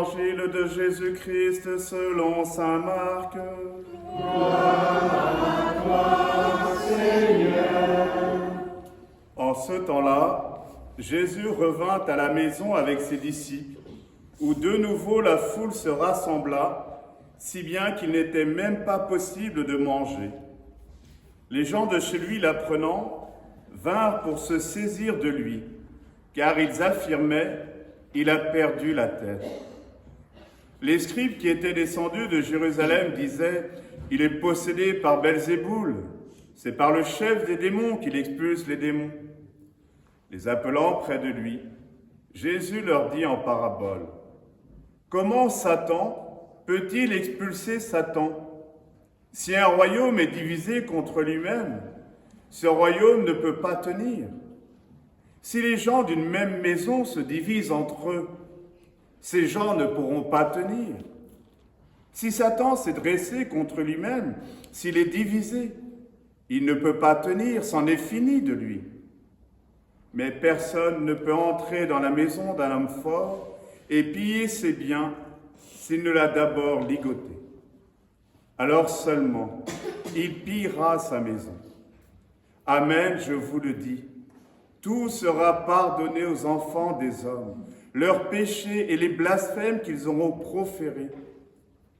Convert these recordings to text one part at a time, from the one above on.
Évangile de Jésus-Christ selon saint Marc. Gloire à toi, Seigneur. En ce temps-là, Jésus revint à la maison avec ses disciples, où de nouveau la foule se rassembla, si bien qu'il n'était même pas possible de manger. Les gens de chez lui, l'apprenant, vinrent pour se saisir de lui, car ils affirmaient « Il a perdu la tête ». Les scribes qui étaient descendus de Jérusalem disaient « Il est possédé par Belzéboul, c'est par le chef des démons qu'il expulse les démons ». Les appelant près de lui, Jésus leur dit en parabole « Comment Satan peut-il expulser Satan ? Si un royaume est divisé contre lui-même, ce royaume ne peut pas tenir. Si les gens d'une même maison se divisent entre eux, ces gens ne pourront pas tenir. Si Satan s'est dressé contre lui-même, s'il est divisé, il ne peut pas tenir, c'en est fini de lui. Mais personne ne peut entrer dans la maison d'un homme fort et piller ses biens s'il ne l'a d'abord ligoté. Alors seulement, il pillera sa maison. Amen, je vous le dis, tout sera pardonné aux enfants des hommes, leurs péchés et les blasphèmes qu'ils auront proférés.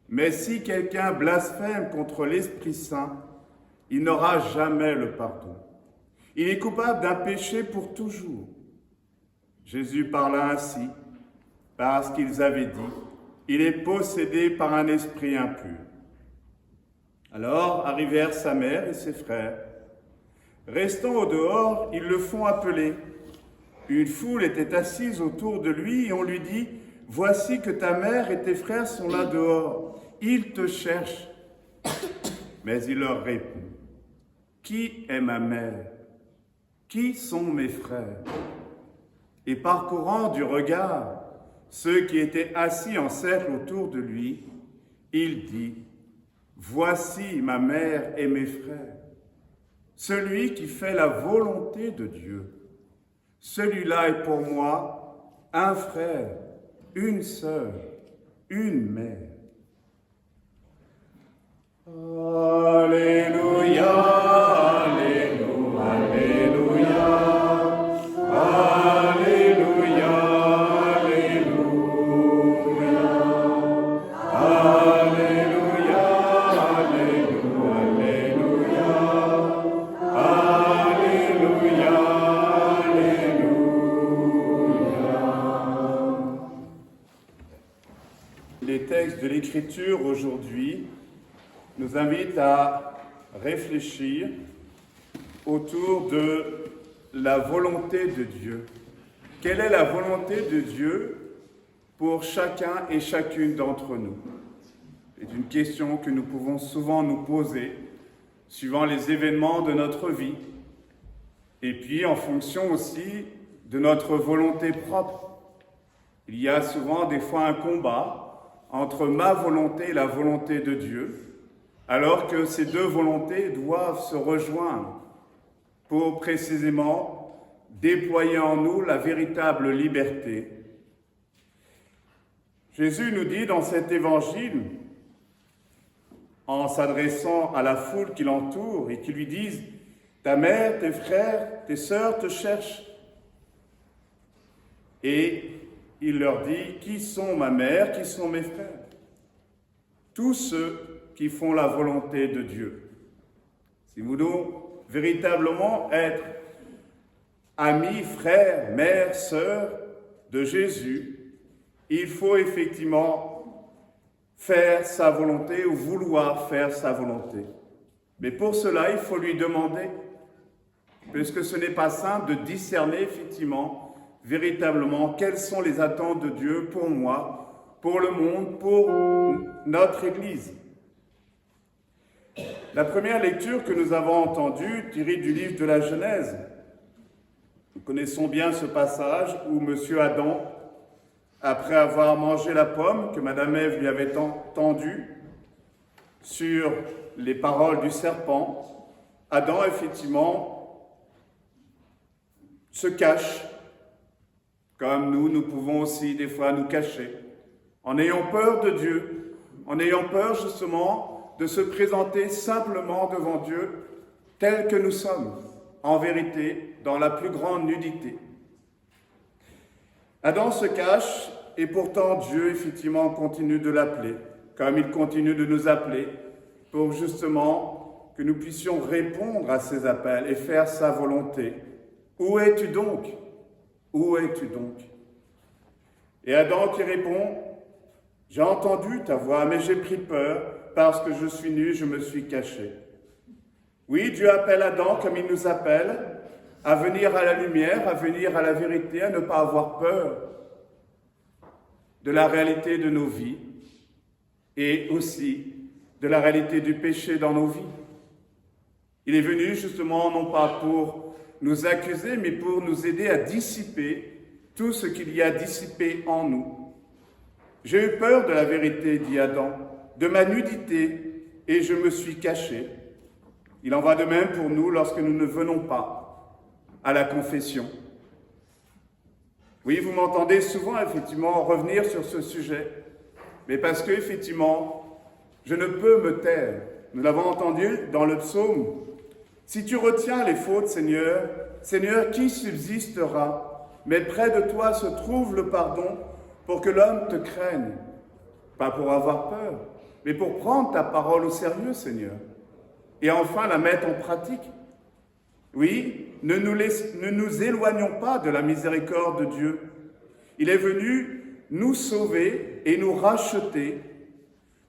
Mais si quelqu'un blasphème contre l'Esprit Saint, il n'aura jamais le pardon. Il est coupable d'un péché pour toujours. Jésus parla ainsi parce qu'ils avaient dit « Il est possédé par un esprit impur ». Alors arrivèrent sa mère et ses frères. Restant au dehors, ils le font appeler. Une foule était assise autour de lui et on lui dit « Voici que ta mère et tes frères sont là dehors. Ils te cherchent. » Mais il leur répond « Qui est ma mère ? Qui sont mes frères ?» Et parcourant du regard ceux qui étaient assis en cercle autour de lui, il dit « Voici ma mère et mes frères. Celui qui fait la volonté de Dieu, celui-là est pour moi un frère, une sœur, une mère. » Alléluia, Alléluia, Alléluia, Alléluia, Alléluia, Alléluia, Alléluia, Alléluia, Alléluia. Les textes de l'Écriture aujourd'hui nous invitent à réfléchir autour de la volonté de Dieu. Quelle est la volonté de Dieu pour chacun et chacune d'entre nous? C'est une question que nous pouvons souvent nous poser, suivant les événements de notre vie, et puis en fonction aussi de notre volonté propre. Il y a souvent des fois un combat entre ma volonté et la volonté de Dieu, alors que ces deux volontés doivent se rejoindre pour précisément déployer en nous la véritable liberté. Jésus nous dit dans cet évangile, en s'adressant à la foule qui l'entoure et qui lui disent « Ta mère, tes frères, tes sœurs te cherchent. » Et il leur dit « Qui sont ma mère, qui sont mes frères ?» Tous ceux qui font la volonté de Dieu. Si nous voulons véritablement être amis, frères, mères, sœurs de Jésus, il faut effectivement faire sa volonté ou vouloir faire sa volonté. Mais pour cela, il faut lui demander, puisque ce n'est pas simple de discerner effectivement, véritablement, quelles sont les attentes de Dieu pour moi, pour le monde, pour notre Église. La première lecture que nous avons entendue, tirée du livre de la Genèse, nous connaissons bien ce passage où M. Adam, après avoir mangé la pomme que Madame Ève lui avait tendue sur les paroles du serpent, Adam, effectivement, se cache, comme nous pouvons aussi des fois nous cacher en ayant peur de Dieu, en ayant peur justement de se présenter simplement devant Dieu tels que nous sommes, en vérité, dans la plus grande nudité. Adam se cache et pourtant Dieu, effectivement, continue de l'appeler, comme il continue de nous appeler, pour justement que nous puissions répondre à ses appels et faire sa volonté. Où es-tu donc? Où es-tu donc? Et Adam qui répond, j'ai entendu ta voix, mais j'ai pris peur, parce que je suis nu, je me suis caché. Oui, Dieu appelle Adam comme il nous appelle, à venir à la lumière, à venir à la vérité, à ne pas avoir peur de la réalité de nos vies et aussi de la réalité du péché dans nos vies. Il est venu justement non pas pour nous accuser, mais pour nous aider à dissiper tout ce qu'il y a dissipé en nous. J'ai eu peur de la vérité, dit Adam, de ma nudité, et je me suis caché. Il en va de même pour nous lorsque nous ne venons pas à la confession. Oui, vous m'entendez souvent, effectivement, revenir sur ce sujet, mais parce que, effectivement, je ne peux me taire. Nous l'avons entendu dans le psaume. Si tu retiens les fautes, Seigneur, Seigneur, qui subsistera? Mais près de toi se trouve le pardon pour que l'homme te craigne. Pas pour avoir peur, mais pour prendre ta parole au sérieux, Seigneur. Et enfin, la mettre en pratique. Oui, ne nous éloignons pas de la miséricorde de Dieu. Il est venu nous sauver et nous racheter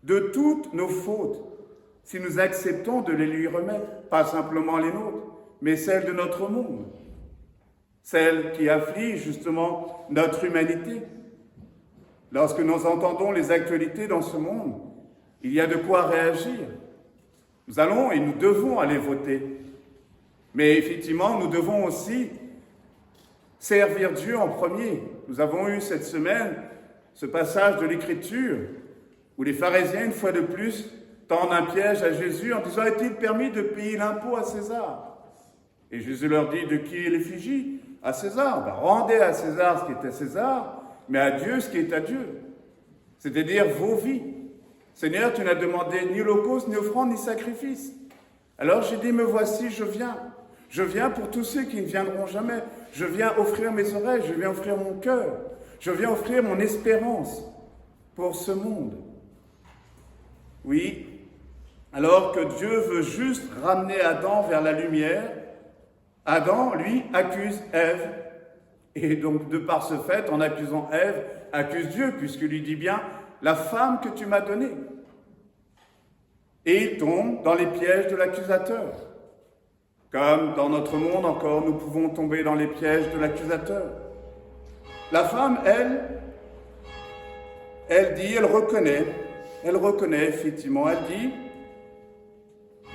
de toutes nos fautes, si nous acceptons de les lui remettre, pas simplement les nôtres, mais celles de notre monde, celles qui affligent justement notre humanité. Lorsque nous entendons les actualités dans ce monde, il y a de quoi réagir. Nous allons et nous devons aller voter. Mais effectivement, nous devons aussi servir Dieu en premier. Nous avons eu cette semaine ce passage de l'Écriture où les pharisiens, une fois de plus, tendent un piège à Jésus en disant « Est-il permis de payer l'impôt à César ?» Et Jésus leur dit « De qui est l'effigie? À César. Ben, rendez à César ce qui est à César, mais à Dieu ce qui est à Dieu. » C'est-à-dire vos vies. Seigneur, tu n'as demandé ni holocauste, ni offrande, ni sacrifice. Alors j'ai dit, me voici, je viens. Je viens pour tous ceux qui ne viendront jamais. Je viens offrir mes oreilles, je viens offrir mon cœur. Je viens offrir mon espérance pour ce monde. Oui, alors que Dieu veut juste ramener Adam vers la lumière, Adam, lui, accuse Ève. Et donc, de par ce fait, en accusant Ève, accuse Dieu, puisqu'il lui dit bien « la femme que tu m'as donnée ». Et il tombe dans les pièges de l'accusateur. Comme dans notre monde encore, nous pouvons tomber dans les pièges de l'accusateur. La femme, elle dit, elle reconnaît effectivement, elle dit,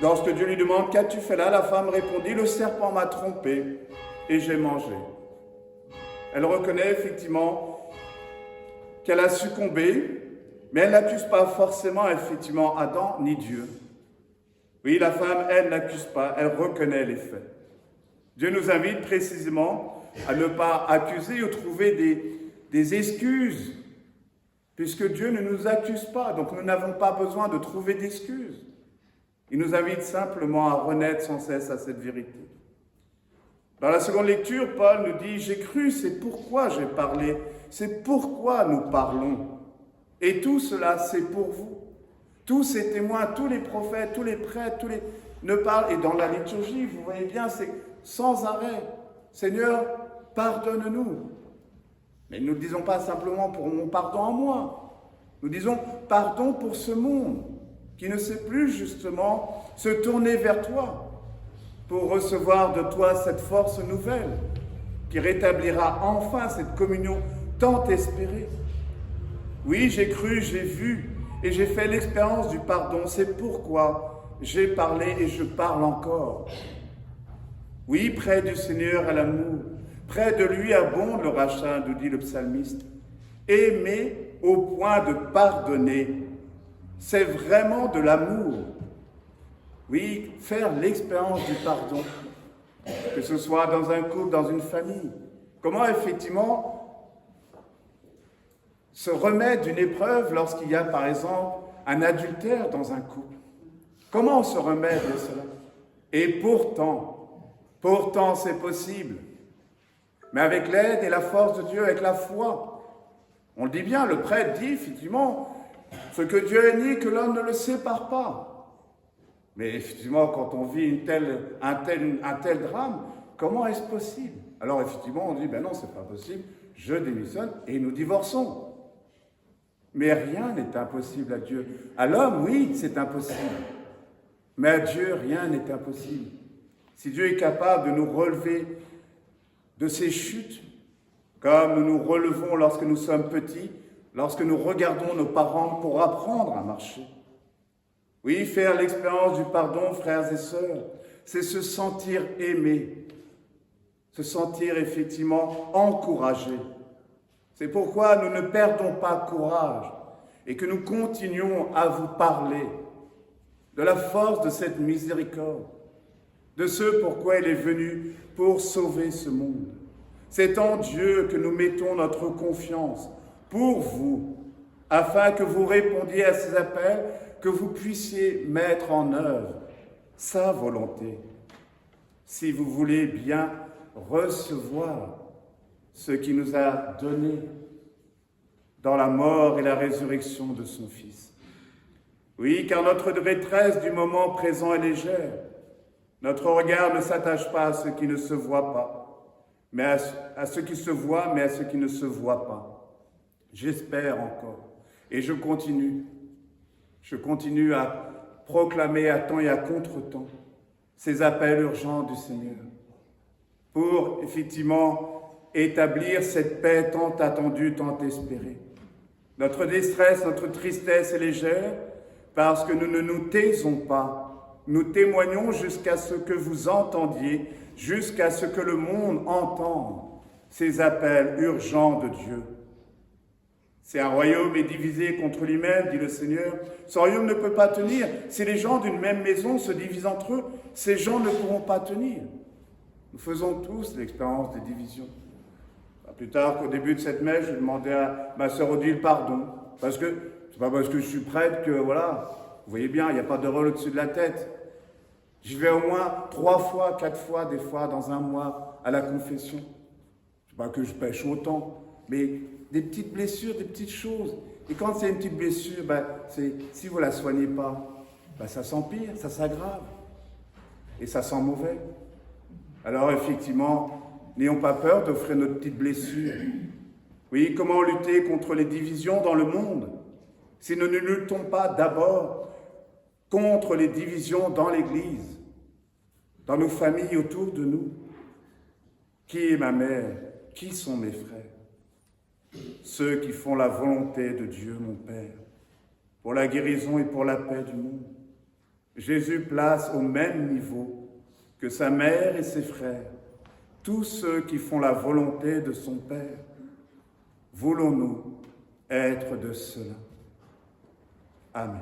lorsque Dieu lui demande « Qu'as-tu fait là ?» La femme répondit « Le serpent m'a trompé et j'ai mangé. » Elle reconnaît effectivement qu'elle a succombé, mais elle n'accuse pas forcément effectivement Adam ni Dieu. Oui, la femme, elle n'accuse pas, elle reconnaît les faits. Dieu nous invite précisément à ne pas accuser ou trouver des excuses, puisque Dieu ne nous accuse pas, donc nous n'avons pas besoin de trouver d'excuses. Il nous invite simplement à renaître sans cesse à cette vérité. Dans la seconde lecture, Paul nous dit « J'ai cru, c'est pourquoi j'ai parlé, c'est pourquoi nous parlons. Et tout cela, c'est pour vous. » Tous ces témoins, tous les prophètes, tous les prêtres, ne parlent, et dans la liturgie, vous voyez bien, c'est sans arrêt. Seigneur, pardonne-nous. Mais nous ne disons pas simplement pour mon pardon en moi. Nous disons pardon pour ce monde qui ne sait plus justement se tourner vers toi pour recevoir de toi cette force nouvelle qui rétablira enfin cette communion tant espérée. Oui, j'ai cru, j'ai vu et j'ai fait l'expérience du pardon. C'est pourquoi j'ai parlé et je parle encore. Oui, près du Seigneur est l'amour. Près de lui abonde le rachat, nous dit le psalmiste. Aimer au point de pardonner, c'est vraiment de l'amour. Oui, faire l'expérience du pardon, que ce soit dans un couple, dans une famille. Comment effectivement se remettre d'une épreuve lorsqu'il y a, par exemple, un adultère dans un couple. Comment on se remet de cela? Et pourtant c'est possible. Mais avec l'aide et la force de Dieu, avec la foi. On le dit bien, le prêtre dit effectivement, ce que Dieu a dit, que l'homme ne le sépare pas. Mais effectivement, quand on vit un tel drame, comment est-ce possible? Alors effectivement, on dit, ben non, c'est pas possible, je démissionne et nous divorçons. Mais rien n'est impossible à Dieu. À l'homme, oui, c'est impossible. Mais à Dieu, rien n'est impossible. Si Dieu est capable de nous relever de ces chutes, comme nous nous relevons lorsque nous sommes petits, lorsque nous regardons nos parents pour apprendre à marcher. Oui, faire l'expérience du pardon, frères et sœurs, c'est se sentir aimé, se sentir effectivement encouragé. C'est pourquoi nous ne perdons pas courage et que nous continuons à vous parler de la force de cette miséricorde, de ce pourquoi il est venu pour sauver ce monde. C'est en Dieu que nous mettons notre confiance pour vous, afin que vous répondiez à ces appels, que vous puissiez mettre en œuvre sa volonté. Si vous voulez bien recevoir ce qu'il nous a donné dans la mort et la résurrection de son Fils. Oui, car notre détresse du moment présent est légère. Notre regard ne s'attache pas à ce qui ne se voit pas, mais à ce qui se voit, mais à ce qui ne se voit pas. J'espère encore, et je continue à proclamer à temps et à contre-temps ces appels urgents du Seigneur, pour effectivement établir cette paix tant attendue, tant espérée. Notre détresse, notre tristesse est légère parce que nous ne nous taisons pas. Nous témoignons jusqu'à ce que vous entendiez, jusqu'à ce que le monde entende ces appels urgents de Dieu. Si un royaume est divisé contre lui-même, dit le Seigneur, ce royaume ne peut pas tenir. Si les gens d'une même maison se divisent entre eux, ces gens ne pourront pas tenir. Nous faisons tous l'expérience des divisions. Plus tard qu'au début de cette messe, je demandais à ma sœur Odile pardon. Parce que, c'est pas parce que je suis prêtre que, voilà, vous voyez bien, il n'y a pas de rôle au-dessus de la tête. J'y vais au moins 3 fois, 4 fois, des fois, dans un mois, à la confession. C'est pas que je pêche autant, mais des petites blessures, des petites choses. Et quand c'est une petite blessure, si vous ne la soignez pas, ça s'empire, ça s'aggrave. Et ça sent mauvais. Alors, effectivement, n'ayons pas peur d'offrir notre petite blessure. Oui, comment lutter contre les divisions dans le monde si nous ne luttons pas d'abord contre les divisions dans l'Église, dans nos familles autour de nous? Qui est ma mère? Qui sont mes frères? Ceux qui font la volonté de Dieu, mon Père, pour la guérison et pour la paix du monde. Jésus place au même niveau que sa mère et ses frères tous ceux qui font la volonté de son Père. Voulons-nous être de cela? Amen.